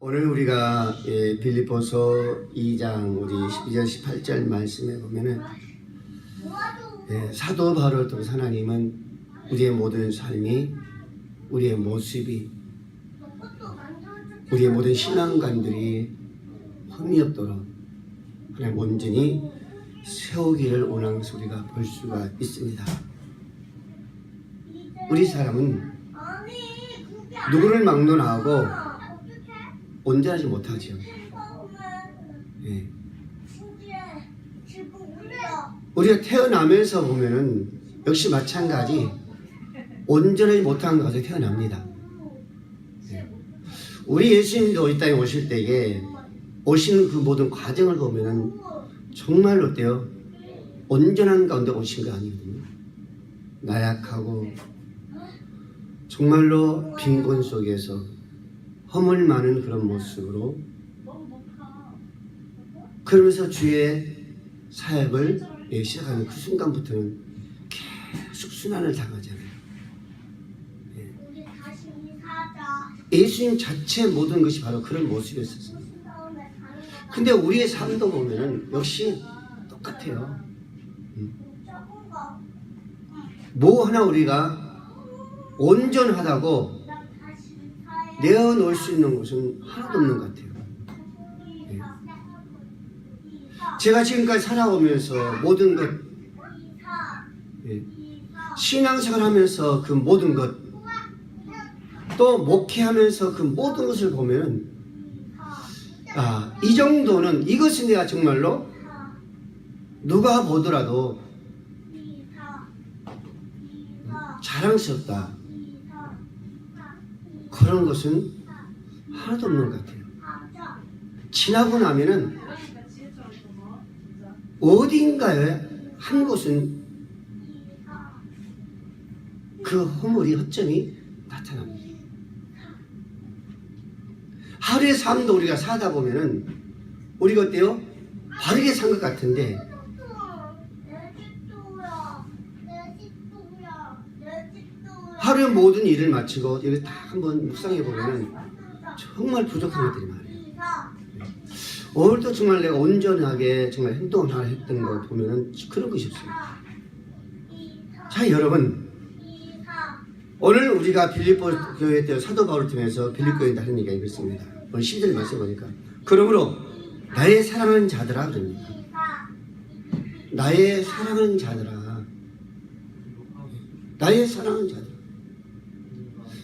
오늘 우리가 빌립보서 2장 우리 12절 18절 말씀에 보면은 사도 바울을 통해서 하나님은 우리의 모든 삶이, 우리의 모습이, 우리의 모든 신앙관들이 흠이 없도록 하나님 온전히 세우기를 원하는 것을 우리가 볼 수가 있습니다. 우리 사람은 누구를 막론하고 온전하지 못하죠. 예. 우리가 태어나면서 보면은 역시 마찬가지 온전하지 못한 것에 태어납니다. 예. 우리 예수님도 이 땅에 오실 때에 오시는 그 모든 과정을 보면은 정말로 어때요? 온전한 가운데 오신 거 아니거든요. 나약하고 정말로 빈곤 속에서 허물 많은 그런 모습으로, 그러면서 주의 사역을 시작하는 그 순간부터는 계속 순환을 당하잖아요. 예수님 자체 모든 것이 바로 그런 모습이었었어요. 근데 우리의 삶도 보면은 역시 똑같아요. 뭐 하나 우리가 온전하다고 내어놓을 수 있는 것은 하나도 없는 것 같아요. 예. 제가 지금까지 살아오면서 모든 것, 신앙생활 하면서 그 모든 것, 또 목회하면서 그 모든 것을 보면 이 정도는, 이것은 내가 정말로 누가 보더라도 자랑스럽다, 그런 것은 하나도 없는 것 같아요. 지나고 나면은 어딘가에 한 곳은 그 허물이, 허점이 나타납니다. 하루의 삶도 우리가 사다 보면은 우리가 어때요? 바르게 산 것 같은데 하루의 모든 일을 마치고 여기 다 한번 묵상해 보면은 정말 부족한 것들이 많아요. 오늘도 정말 내가 온전하게 정말 행동을 하나 했던 거 보면은 그런 것이 없습니다. 자, 여러분, 오늘 우리가 빌립보 교회 때 사도 바울을 통해서 빌립보 교회에 하는 얘기가 있습니다. 오늘 10절 말씀 보니까, 그러므로 나의 사랑하는 자들아, 그럽니다. 나의 사랑하는 자들아, 나의 사랑하는 자들아.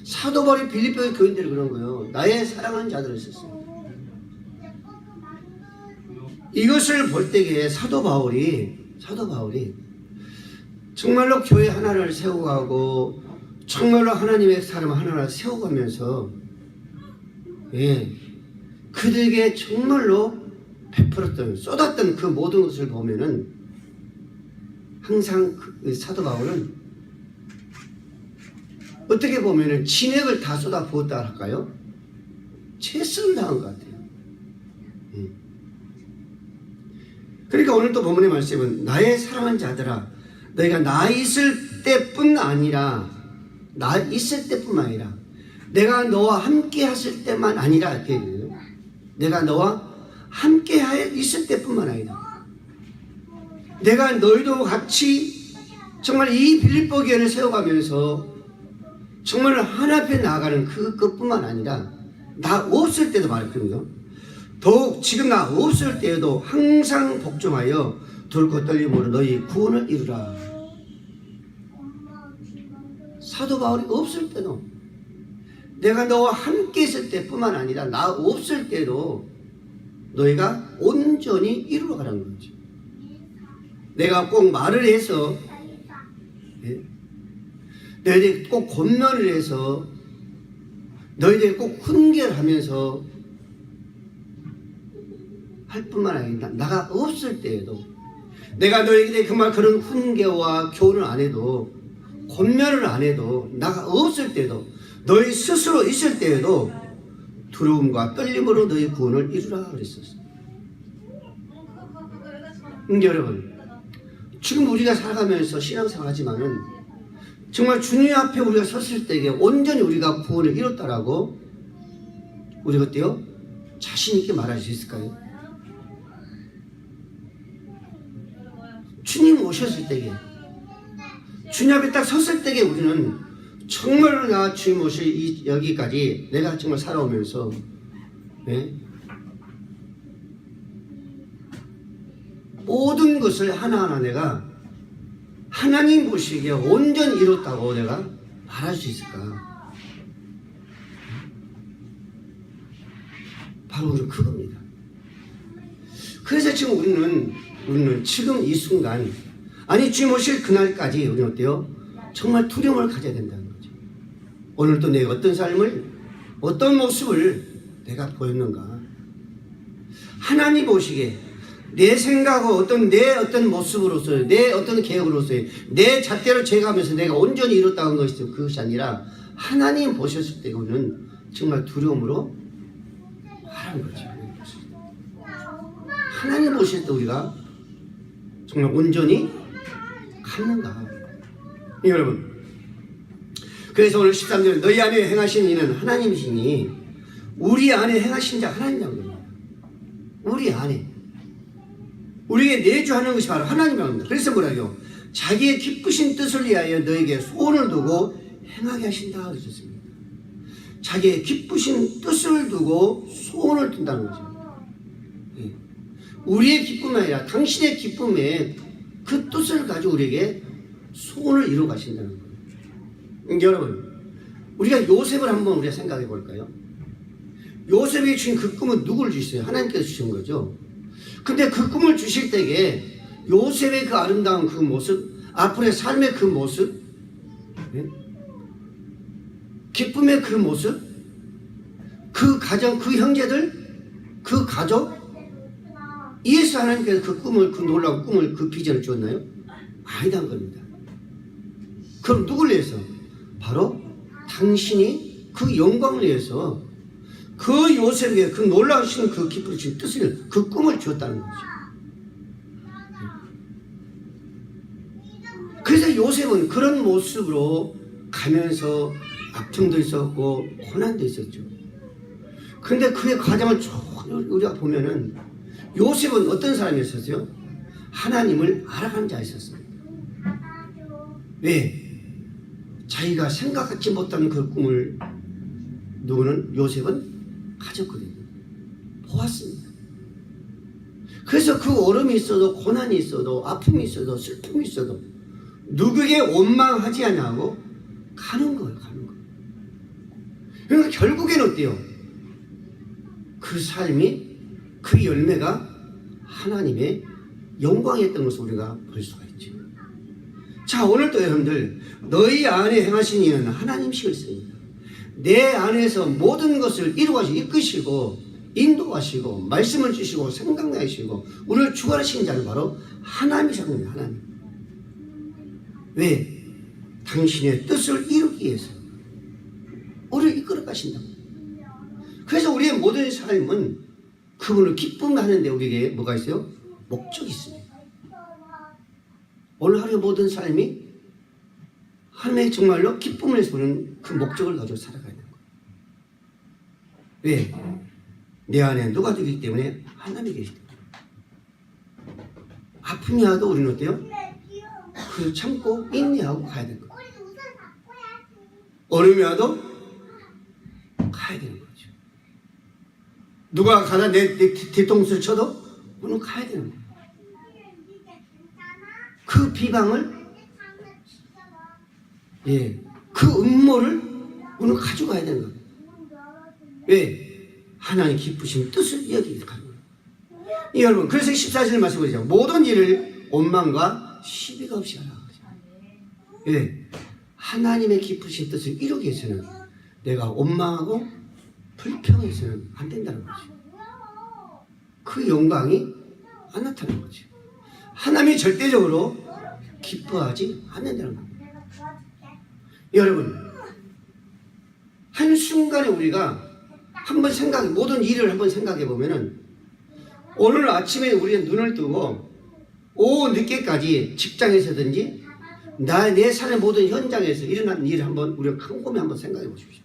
사도 바울이 빌립보 교인들이 그런 거예요. 나의 사랑하는 자들을 썼어요. 이것을 볼 때에 사도 바울이 정말로 교회 하나를 세워가고 정말로 하나님의 사람 하나를 세워가면서 그들에게 정말로 베풀었던, 쏟았던 그 모든 것을 보면은 항상 그 사도 바울은 어떻게 보면은 진액을 다 쏟아 부었다 할까요? 최선을 다한 것 같아요. 그러니까 오늘 또 본문의 말씀은 나의 사랑하는 자들아, 너희가 나 있을 때뿐 아니라, 나 있을 때뿐만 아니라, 내가 너와 함께 했을 때만 아니라, 이렇게 얘기해요. 내가 너와 함께 있을 때뿐만 아니라, 내가 너희도 같이 정말 이 빌립보 교회를 세워가면서 정말 하나님께 나아가는 그것뿐만 아니라 나 없을 때도 말했거든요. 더욱 지금 나 없을 때에도 항상 복종하여 둘고 떨림으로 너희 구원을 이루라. 사도 바울이 없을 때도, 내가 너와 함께 있을 때뿐만 아니라 나 없을 때도 너희가 온전히 이루어 가라는 거지. 내가 꼭 말을 해서, 너희들이 꼭 권면을 해서, 너희들이 꼭 훈계하면서 할 뿐만 아니라 나가 없을 때에도, 내가 너희에게 그런 훈계와 교훈을 안 해도, 권면을 안 해도, 나가 없을 때도, 너희 스스로 있을 때에도 두려움과 떨림으로 너희 구원을 이루라 그랬었어요. 여러분, 지금 우리가 살아가면서 신앙생활 하지만은 정말 주님 앞에 우리가 섰을 때에 온전히 우리가 구원을 이뤘다라고 우리가 어때요? 자신 있게 말할 수 있을까요? 주님 오셨을 때에, 주님 앞에 딱 섰을 때에 우리는 정말로 나 주님 오실 여기까지 내가 정말 살아오면서, 네? 모든 것을 하나하나 내가 하나님 보시기에 온전히 이뤘다고 내가 말할 수 있을까? 바로 그겁니다. 그래서 지금 우리는 지금 이 순간, 아니 주님 오실 그날까지 우리는 어때요? 정말 두려움을 가져야 된다는 거죠. 오늘도 내가 어떤 삶을, 어떤 모습을 내가 보였는가? 하나님 보시기에 내 생각과 내 어떤 모습으로서, 내 어떤 계획으로서의 내 잣대로 재가면서 내가 온전히 이뤘다는 그것이 아니라 하나님 보셨을 때 우리는 정말 두려움으로 말하는 거죠. 하나님 보실 때 우리가 정말 온전히 갔는가? 여러분, 그래서 오늘 13절 너희 안에 행하신 이는 하나님이시니 우리 안에 행하신 자 하나님이라는 겁니다. 우리 안에 우리에게 내주하는 것이 바로 하나님이라는 겁니다. 그래서 뭐라고요? 자기의 기쁘신 뜻을 위하여 너에게 소원을 두고 행하게 하신다 그러셨습니다. 자기의 기쁘신 뜻을 두고 소원을 둔다는 거죠. 우리의 기쁨이 아니라 당신의 기쁨에 그 뜻을 가지고 우리에게 소원을 이루어 가신다는 거예요. 여러분, 우리가 요셉을 한번 우리가 생각해 볼까요? 요셉이 주신 그 꿈은 누구를 주셨어요? 하나님께서 주신 거죠. 근데 그 꿈을 주실 때에 요셉의 그 아름다운 그 모습, 앞으로의 삶의 그 모습, 기쁨의 그 모습, 그 가정, 그 형제들, 그 가족, 이에서 하나님께서 그 꿈을, 그 놀라운 꿈을, 그 비전을 주었나요? 아니란 겁니다. 그럼 누굴 위해서? 바로 당신이 그 영광을 위해서 그 요셉에게 그 놀라우신 그 기쁘신 뜻을, 그 꿈을 주었다는 거죠. 그래서 요셉은 그런 모습으로 가면서 아픔도 있었고 고난도 있었죠. 그런데 그의 과정을 쭉 우리가 보면은 요셉은 어떤 사람이었어요? 하나님을 알아가는 자였었습니다. 왜? 자기가 생각하지 못한 그 꿈을 누구는 요셉은 가졌거든요. 보았습니다. 그래서 그 어려움이 있어도 고난이 있어도 아픔이 있어도 슬픔이 있어도 누구에게 원망하지 않고 가는 거예요. 가는 거예요. 그러니까 결국에는 어때요? 그 삶이, 그 열매가 하나님의 영광이었던 것을 우리가 볼 수가 있죠. 자, 오늘도 여러분들 너희 안에 행하신 이는 하나님이시겠습니다. 내 안에서 모든 것을 이루어가시고 이끄시고 인도하시고 말씀을 주시고 생각나게 하시고 우리를 주관하시는 자는 바로 하나님이십니다. 하나님. 왜? 당신의 뜻을 이루기 위해서 우리를 이끌어 가신다. 그래서 우리의 모든 삶은 그분을 기쁨하는데 우리에게 뭐가 있어요? 목적이 있습니다. 오늘 하루의 모든 삶이 하나님의 정말로 기쁨을 해서 우리는 그 목적을 가지고 살아가야 되는 거예요. 왜? 내 안에 누가 되기 때문에 하나님이 계시기 때문에. 아픔이 와도 우리는 어때요? 그 참고 인내하고 가야 되는 거예요. 어려움이 와도 가야 되는 거죠. 누가 가다 내 뒤통수를 쳐도 우리는 가야 되는 거예요. 그 비방을, 그 음모를 우리는 가져가야 되는 거예요. 왜? 하나님 기쁘신 뜻을 이야기하는 거예요. 여러분, 그래서 14절의 말씀을 보죠. 모든 일을 원망과 시비가 없이 하라. 왜? 하나님의 기쁘신 뜻을 이루기 위해서는 내가 원망하고 불평해서는 안 된다는 거죠. 그 영광이 안 나타나는 거죠. 하나님이 절대적으로 기뻐하지 않는다는 겁니다. 여러분, 한순간에 우리가 한번 모든 일을 한번 생각해 보면은 오늘 아침에 우리가 눈을 뜨고 오후 늦게까지 직장에서든지 내 삶의 모든 현장에서 일어난 일을 한번 우리가 곰곰이 한번 생각해 보십시오.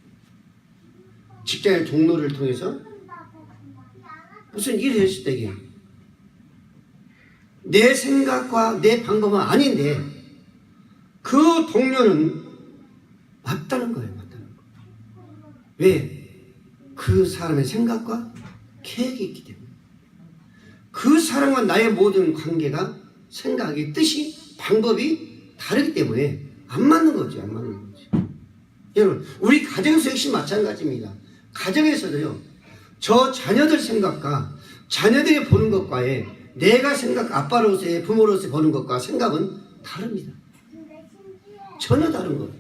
직장의 동료를 통해서 무슨 일을 했을 때에 내 생각과 내 방법은 아닌데 그 동료는 맞다는 거예요. 맞다는 거. 왜? 그 사람의 생각과 계획이 있기 때문에. 그 사람과 나의 모든 관계가 생각이, 뜻이, 방법이 다르기 때문에 안 맞는 거죠. 안 맞는 거죠. 여러분, 우리 가정에서 역시 마찬가지입니다. 가정에서도요, 저 자녀들 생각과 자녀들이 보는 것과의 내가 생각, 아빠로서의 부모로서 보는 것과 생각은 다릅니다. 전혀 다른 거예요.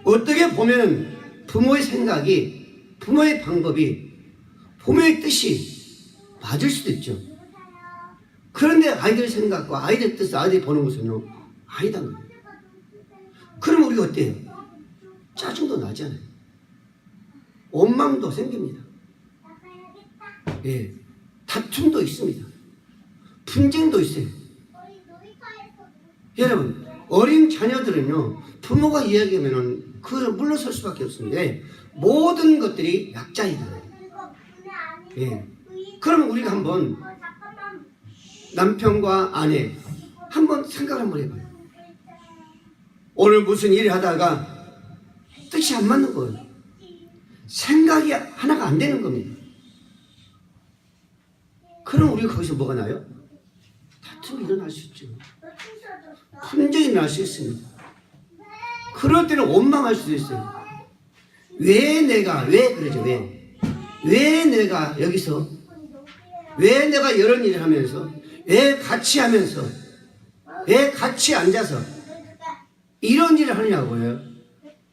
어떻게 보면 부모의 생각이, 부모의 방법이, 부모의 뜻이 맞을 수도 있죠. 그런데 아이들 생각과 아이들 뜻, 아이들이 보는 것은요, 아니다는 거예요. 그럼 우리가 어때요? 짜증도 나잖아요. 원망도 생깁니다. 예, 다툼도 있습니다. 분쟁도 있어요. 여러분, 어린 자녀들은요, 부모가 이야기하면은 그걸 물러설 수밖에 없습니다. 예, 모든 것들이 약자이다. 예, 그러면 우리가 한번 남편과 아내 한번 생각을 한번 해봐요. 오늘 무슨 일을 하다가 뜻이 안 맞는 거예요. 생각이 하나가 안 되는 겁니다. 그럼 우리가 거기서 뭐가 나요? 다툼이 일어날 수 있죠. 분쟁이 일어날 수 있습니다. 그럴 때는 원망할 수도 있어요. 왜 그러죠? 왜 내가 여기서, 왜 내가 이런 일을 하면서, 왜 같이 하면서, 왜 같이 앉아서 이런 일을 하느냐고요?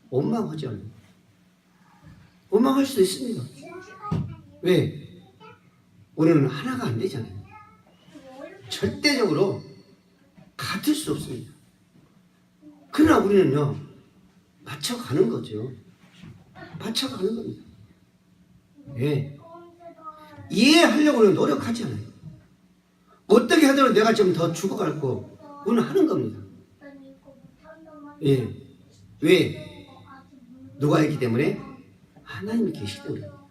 원망하지 않아요. 원망할 수도 있습니다. 왜? 우리는 하나가 안 되잖아요. 절대적으로 같을 수 없습니다. 그러나 우리는요, 맞춰가는 거죠. 맞춰가는 겁니다. 예. 이해하려고 우리는 노력하지 않아요. 어떻게 하더라도 내가 좀 더 죽어갈고, 우리는 하는 겁니다. 예. 왜? 누가 있기 때문에? 하나님이 계시기 때문입니다.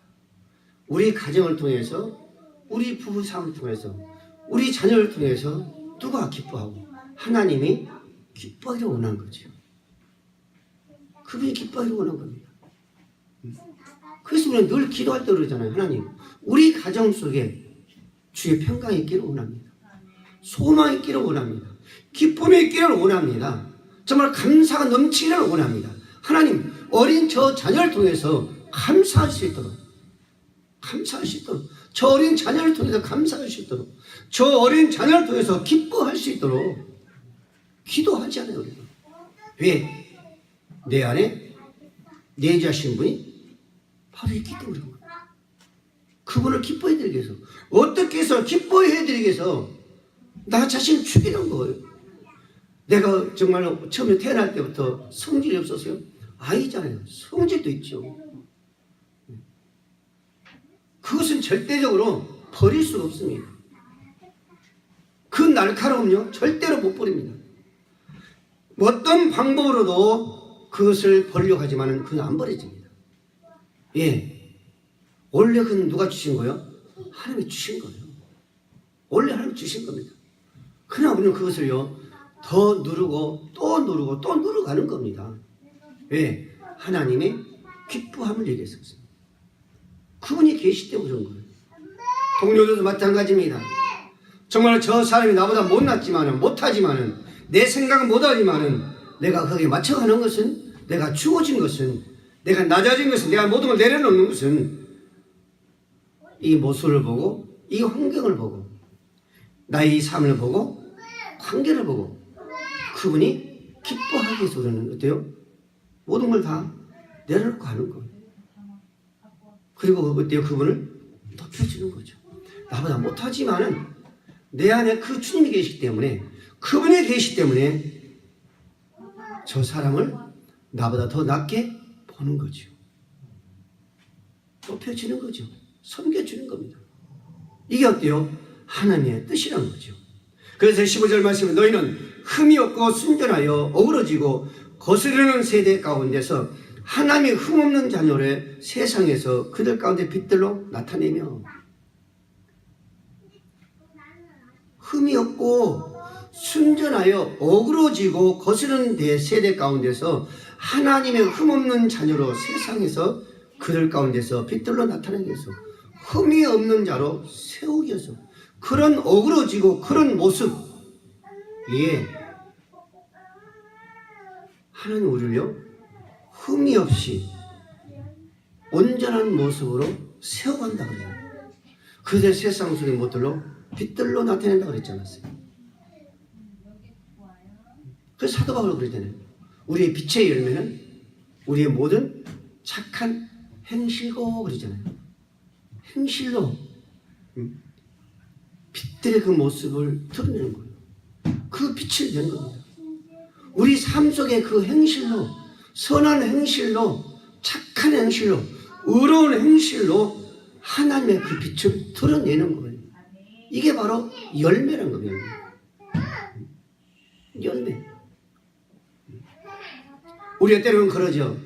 우리 가정을 통해서, 우리 부부 삶을 통해서, 우리 자녀를 통해서 누가 기뻐하고? 하나님이 기뻐하기를 원하는 거죠. 그분이 기뻐하기를 원하는 겁니다. 그래서 우리는 늘 기도할 때 그러잖아요. 하나님, 우리 가정 속에 주의 평강이 있기를 원합니다. 소망이 있기를 원합니다. 기쁨이 있기를 원합니다. 정말 감사가 넘치기를 원합니다. 하나님, 어린 저 자녀를 통해서 감사할 수 있도록, 감사할 수 있도록, 저 어린 자녀를 통해서 감사할 수 있도록, 저 어린 자녀를 통해서 기뻐할 수 있도록 기도하지 않아요, 우리가. 왜? 내 안에 내주하신 분이 바로 있기 때문에 그분을 기뻐해드리기 위해서, 어떻게 해서 기뻐해드리기 위해서 나 자신을 죽이는 거예요. 내가 정말 처음에 태어날 때부터 성질이 없었어요? 아니잖아요. 성질도 있죠. 그것은 절대적으로 버릴 수가 없습니다. 그 날카로움요, 절대로 못 버립니다. 어떤 방법으로도 그것을 버리려고 하지만 그건 안 버려집니다. 예. 원래 그건 누가 주신 거예요? 하나님이 주신 거예요. 원래 하나님이 주신 겁니다. 그러나 우리는 그것을요, 더 누르고 또 누르고 또 누르가는 겁니다. 왜? 하나님의 기뻐함을 얘기해서 그렇습니다. 그분이 계시 때문에 그런 거예요. 동료들도 마찬가지입니다. 정말 저 사람이 나보다 못났지만은, 못하지만은, 내 생각은 못하지만은, 내가 거기에 맞춰가는 것은, 내가 주어진 것은, 내가 낮아진 것은, 내가 모든 걸 내려놓는 것은, 이 모습을 보고, 이 환경을 보고, 나의 이 삶을 보고, 관계를 보고, 그분이 기뻐하기 위해서 그러는, 어때요? 모든 걸 다 내려놓고 하는 거예요. 그리고 어때요? 그분을 높여주는 거죠. 나보다 못하지만은 내 안에 그 주님이 계시기 때문에, 그분이 계시기 때문에 저 사람을 나보다 더 낫게 보는 거죠. 높여주는 거죠. 섬겨주는 겁니다. 이게 어때요? 하나님의 뜻이라는 거죠. 그래서 15절 말씀에 너희는 흠이 없고 순전하여 어우러지고 거스르는 세대 가운데서 하나님의 흠없는 자녀를 세상에서 그들 가운데 빛들로 나타내며, 흠이 없고 순전하여 어그러지고 거스르는 세대 가운데서 하나님의 흠없는 자녀로 세상에서 그들 가운데서 빛들로 나타나기 위해서 흠이 없는 자로 세우기 위해서 그런 어그러지고 그런 모습 하나님 우리를요 흠이 없이 온전한 모습으로 세워간다 그래요. 그들 세상 속의 못들로 빛들로 나타낸다 그랬지 않았어요? 그래서 사도 바울은 그러잖아요. 우리의 빛의 열매는 우리의 모든 착한 행실고 그러잖아요. 행실로 빛들의 그 모습을 드러내는 거예요. 그 빛을 낸 겁니다. 우리 삶 속의 그 행실로, 선한 행실로, 착한 행실로, 의로운 행실로 하나님의 그 빛을 드러내는 거예요. 이게 바로 열매란 거예요. 열매. 우리가 때로는 그러죠.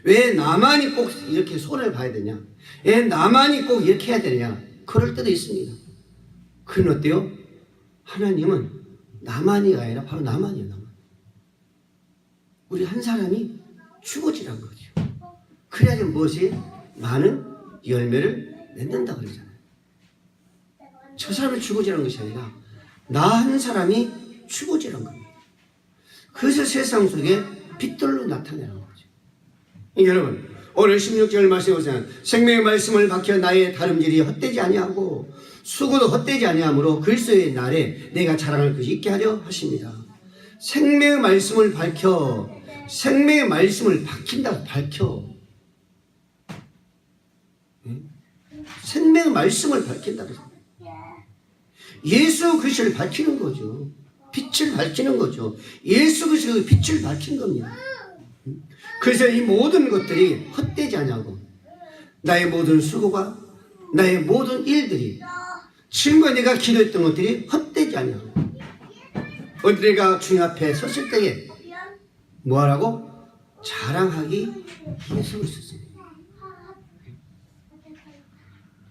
왜 나만이 꼭 이렇게 손을 봐야 되냐? 왜 나만이 꼭 이렇게 해야 되냐? 그럴 때도 있습니다. 그건 어때요? 하나님은 나만이가 아니라 바로 나만이에요. 나만. 우리 한 사람이 죽어지란 거죠. 그래야지 무엇이 많은 열매를 맺는다 그러잖아요. 저 사람이 죽어지란 것이 아니라 나 한 사람이 죽어지란 겁니다. 그래서 세상 속에 빛들로 나타내는 거죠. 여러분 오늘 16절 말씀에 보시면 생명의 말씀을 밝혀 나의 다름질이 헛되지 아니하고 수고도 헛되지 아니하므로 그리스도의 날에 내가 자랑할 것이 있게 하려 하십니다. 생명의 말씀을 밝혀 생명의 말씀을 밝힌다고 밝혀 생명의 말씀을 밝힌다고 예수 그리스도를 밝히는 거죠. 빛을 밝히는 거죠. 예수 그리스도의 빛을 밝힌 겁니다. 그래서 이 모든 것들이 헛되지 않냐고 나의 모든 수고가 나의 모든 일들이 지금까지 내가 기도했던 것들이 헛되지 않냐고 어디 내가 주님 앞에 섰을 때에 뭐하라고? 자랑하기 위해서 있었습니다.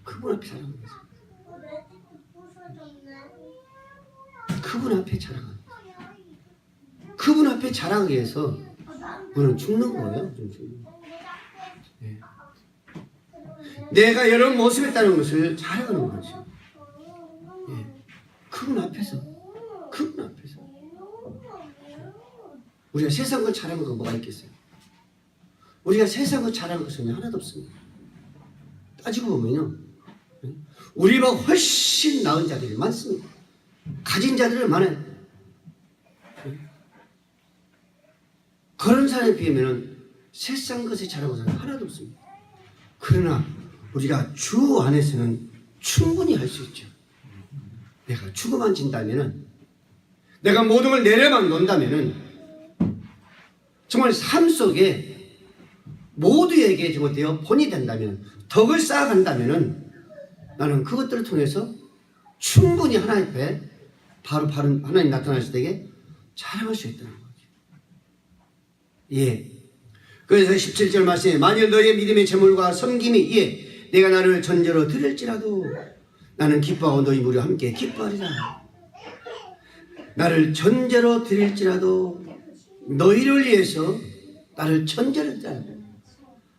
그분 앞에 자랑하기 위해서 그분 앞에 자랑하기 위해서 그분 앞에 자랑하기 위해서 우리는 죽는 거예요. 네. 내가 여러 모습했다는 것을 자랑하는 거죠. 네. 그분 앞에서 우리가 세상 걸 자랑한 거 뭐가 있겠어요? 우리가 세상 걸 자랑한 것은 하나도 없습니다. 따지고 보면요 우리보다 훨씬 나은 자들이 많습니다. 가진 자들은 많아요. 그런 사람에 비하면 세상 것에 자랑하는 사람은 하나도 없습니다. 그러나 우리가 주 안에서는 충분히 할 수 있죠. 내가 죽어만 진다면은 내가 모든 걸 내려만 놓는다면은 정말 삶 속에 모두에게 정말 본이 된다면 덕을 쌓아간다면은 나는 그것들을 통해서 충분히 하나님 앞에 바로 하나님 나타나실 때에 자랑할 수 있다는 거죠. 예. 그래서 17절 말씀에 만일 너의 믿음의 재물과 섬김이 내가 나를 전제로 드릴지라도 나는 기뻐하고 너희 무리와 함께 기뻐하리라. 나를 전제로 드릴지라도 너희를 위해서 나를 전제로 드리라.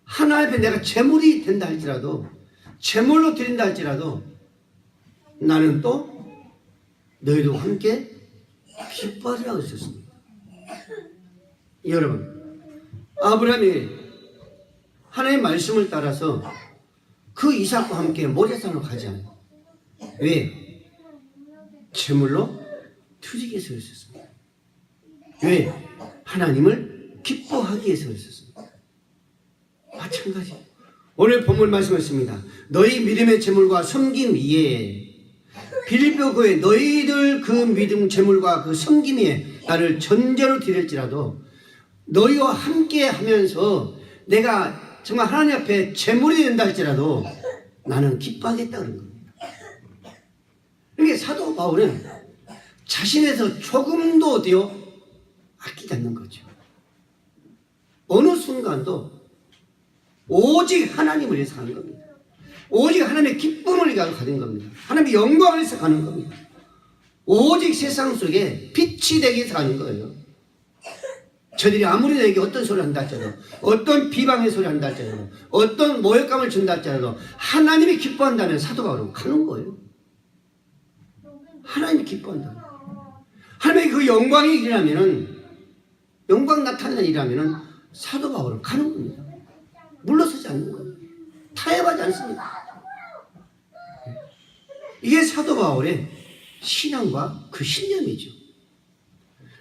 하나님 앞에 내가 재물이 된다 할지라도 재물로 드린다 할지라도 나는 또 너희도 함께 기뻐하리라고 했었습니다. 여러분 아브라함이 하나님의 말씀을 따라서 그 이삭과 함께 모리아산으로 가지 않아요. 왜? 제물로 드리기 위해서 그랬었습니다. 왜? 하나님을 기뻐하기 위해서 그랬었습니다. 마찬가지 오늘 본문 말씀했습니다. 너희 믿음의 제물과 섬김 위에 빌립보 교회 너희들 그 믿음 제물과 그 섬김 위에 나를 전제로 드릴지라도 너희와 함께 하면서 내가 정말 하나님 앞에 제물이 된다 할지라도 나는 기뻐하겠다 그런 겁니다. 그러니까 사도 바울은 자신에서 조금도 어때요? 아끼지 않는 거죠. 어느 순간도 오직 하나님을 위해서 가는 겁니다. 오직 하나님의 기쁨을 위해서 가는 겁니다. 하나님의 영광을 위해서 가는 겁니다. 오직 세상 속에 빛이 되게 사는 거예요. 저들이 아무리 내게 어떤 소리를 한다 할지라도, 어떤 비방의 소리를 한다 할지라도, 어떤 모욕감을 준다 할지라도 하나님이 기뻐한다면 사도 바울은 가는 거예요. 하나님이 기뻐한다. 하나님의 그 영광이 일이라면은, 영광 나타나는 일이라면은 사도 바울은 가는 겁니다. 물러서지 않는 거예요. 타협하지 않습니다. 이게 사도 바울의 신앙과 그 신념이죠.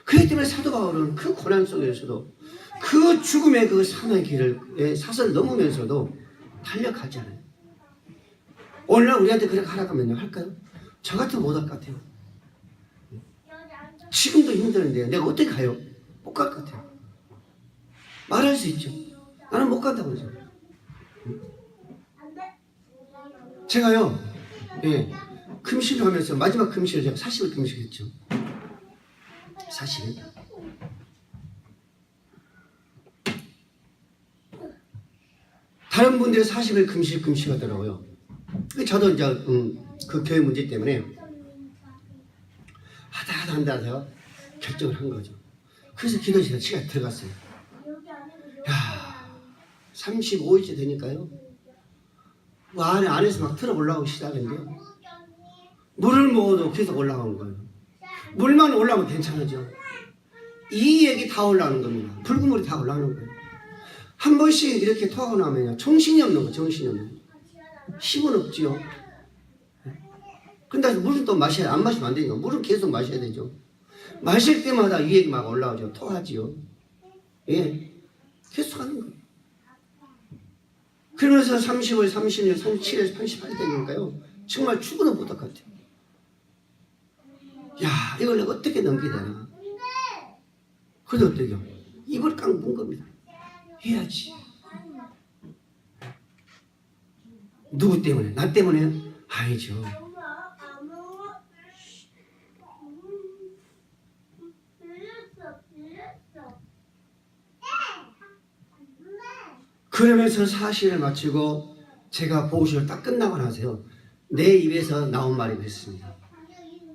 그렇기 때문에 사도 바울은 그 고난 속에서도 그 죽음의 그 사망의 길을 사슬을 넘으면서도 달려가지 않아요. 오늘날 우리한테 그렇게 하라고 하면 할까요? 저 같으면 못 할 것 같아요. 지금도 힘드는데 내가 어떻게 가요? 못 갈 것 같아요. 말할 수 있죠. 나는 못 간다고 그러죠. 제가요, 금식을 하면서 마지막 금식을 제가 40일 금식했죠. 40일. 다른 분들이 40일 금식하더라고요. 저도 이제 그 교회 문제 때문에 하다 결정을 한 거죠. 그래서 기도 시간에 들어갔어요. 야, 35일째 되니까요. 뭐 안에서 막 틀어 올라오기 시작했는데요. 물을 먹어도 계속 올라오는 거예요. 물만 올라오면 괜찮아져. 이 얘기 다 올라오는 겁니다. 붉은 물이 다 올라오는 거예요. 한 번씩 이렇게 토하고 나면요. 정신이 없는 거예요. 정신이 없는 거예요. 힘은 없지요. 근데 물은 또 마셔야, 안 마시면 안 되니까 물은 계속 마셔야 되죠. 마실 때마다 이 얘기 막 올라오죠. 토하지요. 계속 하는 거예요. 그러면서 30월, 36, 37일, 38일 되니까요. 정말 죽어도 못할 것 같아요. 야, 이걸 내가 어떻게 넘겨야 되나. 그래도 어떡해요? 입을 깡 문 겁니다. 해야지. 누구 때문에? 나 때문에? 아니죠. 그러면서 사실을 마치고 제가 보고식을 딱 끝나고 나서요. 내 입에서 나온 말이 그랬습니다.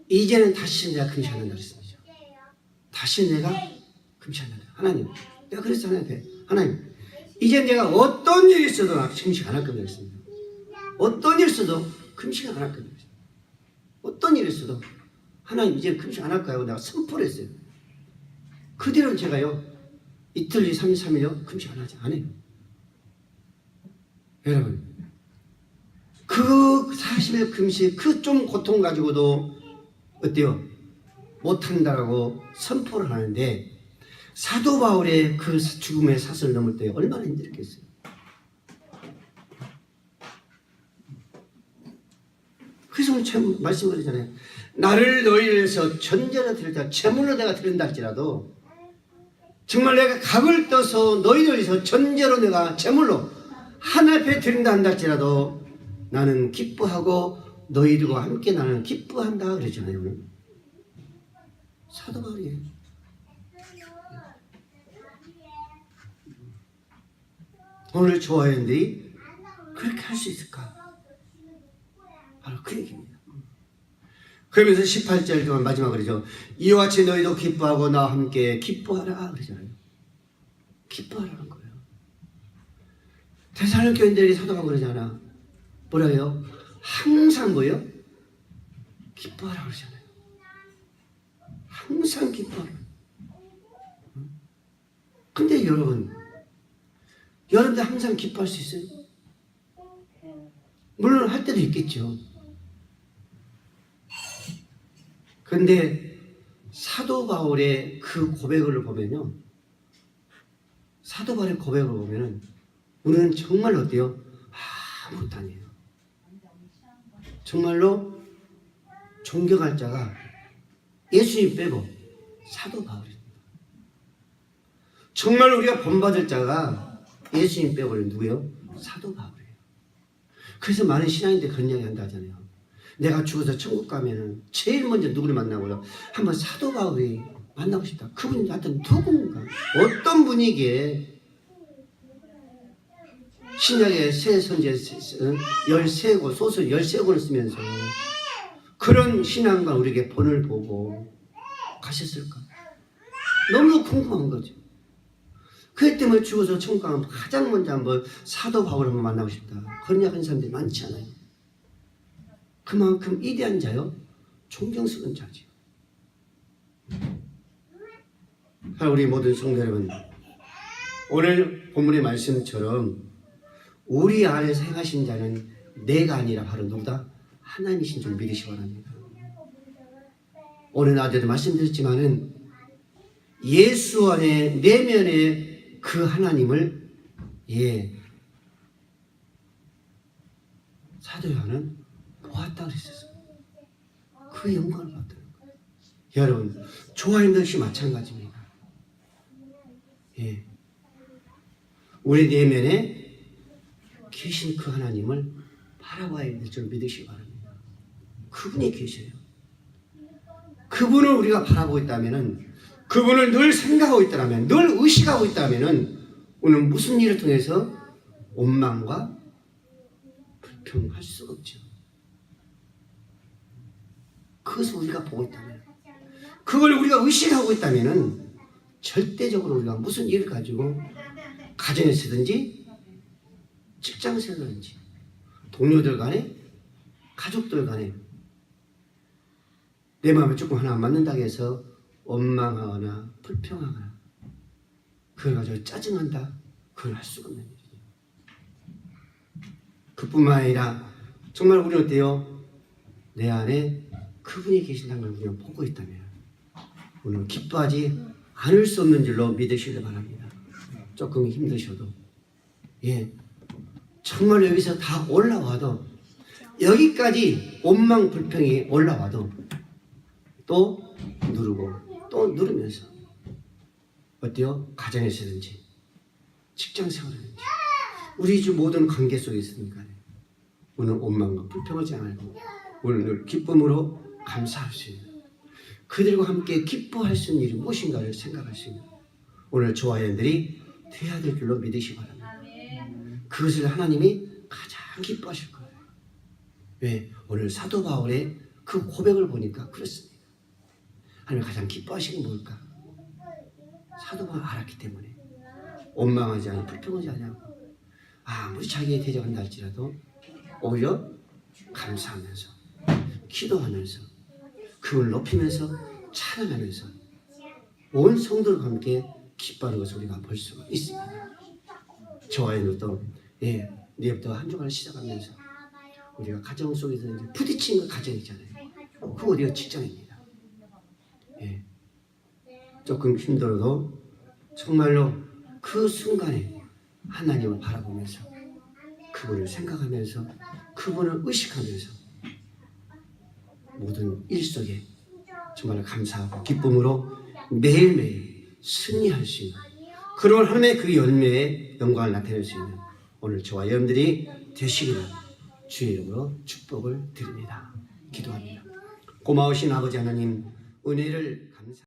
이제는 다시 내가 금식한다 그랬습니다. 다시 내가 금식한다. 하나님, 내가 그랬어 하나님께. 하나님, 이제 내가 어떤 일이 있어도 나 금식 안 할 겁니다 그랬습니다. 어떤 일이 있어도 금식 안 할 겁니다. 어떤 일이 있어도 하나님 이제 금식 안 할까요? 하고 내가 선포를 했어요. 그대로 제가요. 이틀 뒤 33일요. 금식 안 하지. 안 해요. 여러분, 그 40일 금식 그 좀 고통 가지고도 어때요? 못한다라고 선포를 하는데 사도 바울의 그 죽음의 사슬을 넘을 때 얼마나 힘들었겠어요. 그래서 오늘 말씀을 드리잖아요. 나를 너희를 위해서 전제로 드릴 제물로 내가 드린다 할지라도 정말 내가 각을 떠서 너희를 위해서 전제로 내가 제물로 하나님 앞에 드린다 한다 할지라도 나는 기뻐하고 너희들과 함께 나는 기뻐한다 그러잖아요. 오늘. 사도 바울이에요. 오늘 좋아했는데 그렇게 할 수 있을까? 바로 그 얘기입니다. 그러면서 18절 동안 마지막으로 그러죠. 이와 같이 너희도 기뻐하고 나와 함께 기뻐하라 그러잖아요. 기뻐하라는 거예요. 데살로니가 교인들이 사도 바울 그러잖아. 뭐라고요? 항상 뭐요? 기뻐하라 그러잖아요. 항상 기뻐하라. 근데 여러분들 항상 기뻐할 수 있어요? 물론 할 때도 있겠죠. 그런데 사도 바울의 그 고백을 보면요. 사도 바울의 고백을 보면은 우리는 정말 어때요? 아무것도 아니에요. 정말로 존경할 자가 예수님 빼고 사도 바울입니다. 정말 우리가 본받을 자가 예수님 빼고는 누구요? 사도 바울이에요. 그래서 많은 신앙인들 그런 이야기 한다 하잖아요. 내가 죽어서 천국 가면은 제일 먼저 누구를 만나고요? 한번 사도 바울이 만나고 싶다. 그분이 하여튼 누군가 어떤 분이기에 신약의 새 선지자 13권 소설 13권을 쓰면서 그런 신앙과 우리에게 본을 보고 가셨을까? 너무 궁금한 거죠. 그렇기 때문에 죽어서 천국 가면 가장 먼저 한번 사도 바울을 한번 만나고 싶다. 그런 약한 사람들이 많지 않아요. 그만큼 위대한 자요, 존경스러운 자죠. 우리 모든 성도 여러분, 오늘 본문의 말씀처럼 우리 안에서 행하신 자는 내가 아니라 바로 누구다? 하나님이신 줄 믿으시기 바랍니다. 오늘 나도 말씀드렸지만은 예수 안에 내면에 그 하나님을 사도 요한은 보았다 그랬었어요. 그 영광을 봤다는 거예요. 여러분, 좋아하는 것이 마찬가지입니다. 우리 내면에 계신 그 하나님을 바라봐야 될 줄 믿으시기 바랍니다. 그분이 계셔요. 그분을 우리가 바라보고 있다면은, 그분을 늘 생각하고 있다면, 늘 의식하고 있다면은 오늘 무슨 일을 통해서 원망과 불평할 수가 없죠. 그것을 우리가 보고 있다면, 그걸 우리가 의식하고 있다면은 절대적으로 우리가 무슨 일을 가지고 가정에서든지 직장에서든지 동료들 간에 가족들 간에 내 마음에 조금 하나 안 맞는다고 해서 원망하거나 불평하거나 그걸 가지고 짜증한다, 그걸 할 수가 없는 일이죠. 그뿐만 아니라 정말 우리는 어때요? 내 안에 그분이 계신다는 걸 우리가 보고 있다면 오늘 기뻐하지 않을 수 없는 줄로 믿으시길 바랍니다. 조금 힘드셔도 정말 여기서 다 올라와도, 여기까지 원망 불평이 올라와도 또 누르고 또 누르면서 어때요? 가정에서든지 직장 생활하든지 우리 주 모든 관계 속에 있으니까 오늘 원망과 불평하지 않고 오늘 기쁨으로 감사할 수 있는, 그들과 함께 기뻐할 수 있는 일이 무엇인가를 생각할 수 있는 오늘 조화연들이 되어야 될 줄로 믿으시기 바랍니다. 그것을 하나님이 가장 기뻐하실 거예요. 왜? 오늘 사도 바울의 그 고백을 보니까 그렇습니다. 하나님 가장 기뻐하시는 게 뭘까? 사도 바울 알았기 때문에 원망하지 않고 불평하지 않고 아무리 자기의 대적한다 할지라도 오히려 감사하면서 기도하면서 그걸 높이면서 찬양하면서 온 성도들과 함께 기뻐하는 것을 우리가 볼 수가 있습니다. 저와의도 내일부터 한 주간을 시작하면서 우리가 가정 속에서 이제 부딪히는 거 가정이잖아요. 그거 우리가 직장입니다. 조금 힘들어도 정말로 그 순간에 하나님을 바라보면서 그분을 생각하면서 그분을 의식하면서 모든 일 속에 정말 감사하고 기쁨으로 매일매일 승리할 수 있는 그런 하나님의 그 열매의 영광을 나타낼 수 있는 오늘 저와 여러분들이 되시기를 주의 이름으로 축복을 드립니다. 기도합니다. 고마우신 아버지 하나님, 은혜를 감사